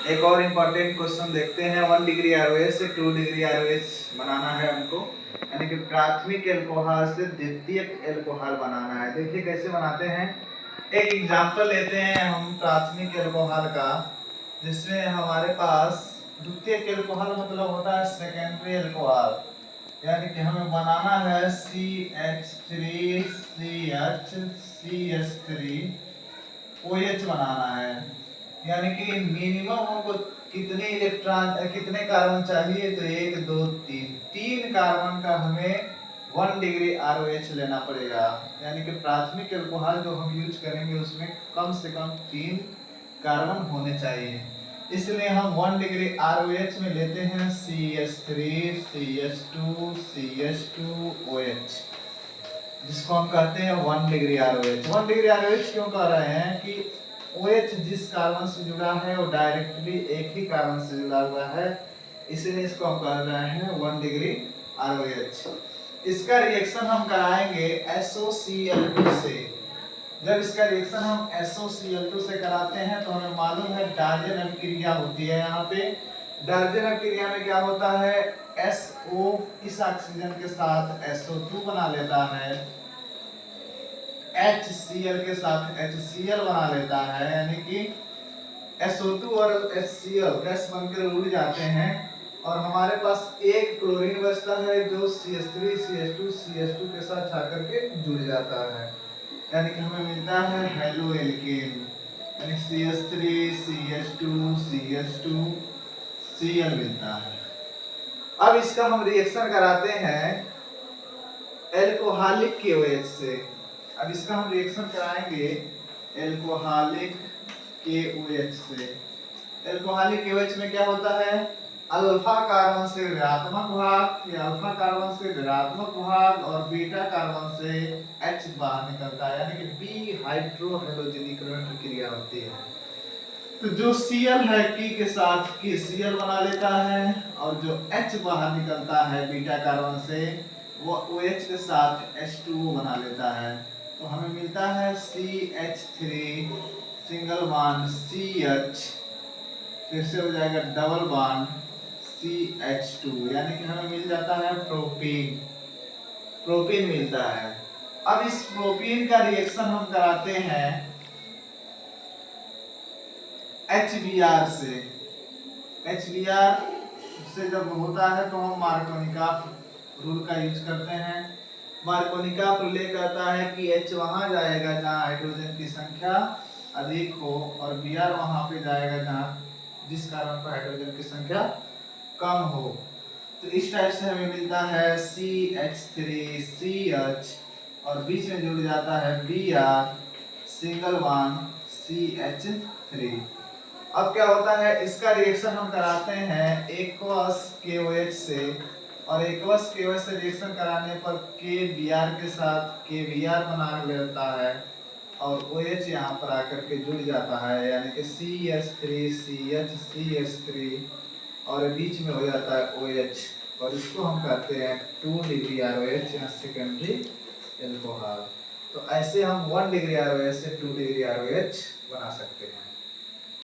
एक और important question देखते हैं। 1 डिग्री आरओएच से 2 डिग्री आरओएच बनाना है हमको, यानी कि प्राथमिक एल्कोहल से द्वितीयक एल्कोहल बनाना है। देखिए कैसे बनाते हैं। एक एग्जांपल लेते हैं हम प्राथमिक एल्कोहल का, जिसमें हमारे पास द्वितीयक एल्कोहल मतलब होता है सेकेंडरी एल्कोहल, यानी कि हमें बनाना है CH3CH3CH3OH बनाना है। यानी कि मिनिमम हमको कितने इलेक्ट्रॉन कितने कार्बन चाहिए, तो 1 2 3 कार्बन का हमें 1 डिग्री आरओएच लेना पड़ेगा। यानी कि प्राथमिक एल्कोहल जो हम यूज करेंगे उसमें कम से कम 3 कार्बन होने चाहिए। इसलिए हम 1 डिग्री आरओएच में लेते हैं CH3CH2CH2OH, जिसको हम कहते हैं 1 डिग्री आरओएच। 1 डिग्री आरओएच क्यों कह रहे हैं कि OH जिस कार्बन से जुड़ा है वो डायरेक्टली एक ही कार्बन से जुड़ा हुआ है, इसलिए इसको हम कह रहे हैं 1 डिग्री आरओएच। इसका रिएक्शन हम कराएंगे SOCl2 से। जब इसका रिएक्शन हम SOCl2 से कराते हैं तो हमें मालूम है डार्जन अभिक्रिया होती है। यहाँ पे डार्जन अभिक्रिया में क्या होता है, SO इस ऑक्सीजन के साथ SO2 बना लेता है, HCl के साथ HCl बना लेता है, यानी कि SO2 और HCl गैस बनकर उड़ जाते हैं और हमारे पास एक क्लोरीन बचता है जो CH3CH2CH2 के साथ जाकर के जुड़ जाता है, यानी कि हमें मिलता है हेलो एल्केन, यानी CH3CH2CH2Cl मिलता है। अब इसका हम रिएक्शन कराते हैं एल्कोहलिक KOH से। अब इसका हम रिएक्शन कराएंगे एल्कोहलिक KOH से। एल्कोहलिक KOH में क्या होता है, अल्फा कार्बन से ऋणात्मक भाग या अल्फा कार्बन से ऋणात्मक भाग और बीटा कार्बन से H बाहर निकलता है, यानी कि बी हाइड्रो हैलोजनीकरण प्रक्रिया होती है। तो जो Cl है की के साथ KCl बना लेता है और जो H बाहर निकलता है बीटा कार्बन से वो OH के साथ H2O बना लेता है। तो हमें मिलता है CH3 सिंगल बॉन्ड CH, फिर से हो जाएगा डबल बॉन्ड CH2, यानी कि हमें मिल जाता है प्रोपीन मिलता है। अब इस प्रोपीन का रिएक्शन हम कराते हैं HBr से। HBr से जब होता है तो हम मार्कोनिकॉफ रूल का यूज करते हैं। मार्कोनिकॉफ रूल ये कहता है कि H वहां जाएगा जहां हाइड्रोजन की संख्या अधिक हो और Br वहां पे जाएगा जहां जिस कार्बन पर हाइड्रोजन की संख्या कम हो। तो इस टाइप से हमें मिलता है CH3CH और बीच में जुड़ जाता है Br सिंगल बॉन्ड CH3। अब क्या होता है, इसका रिएक्शन हम कराते हैं एक्वस KOH से और एक्वस KOH से रिएक्शन कराने पर KBr के साथ KBr बना लेता है और OH यहाँ पर आकर के जुड़ जाता है, यानी कि CH3CH3 और बीच में हो जाता है OH और इसको हम कहते हैं 2 डिग्री आरओएच या सेकेंडरी एल्कोहल। तो ऐसे हम 1 डिग्री आरओएच से 2 डिग्री आरओएच बना सकते हैं।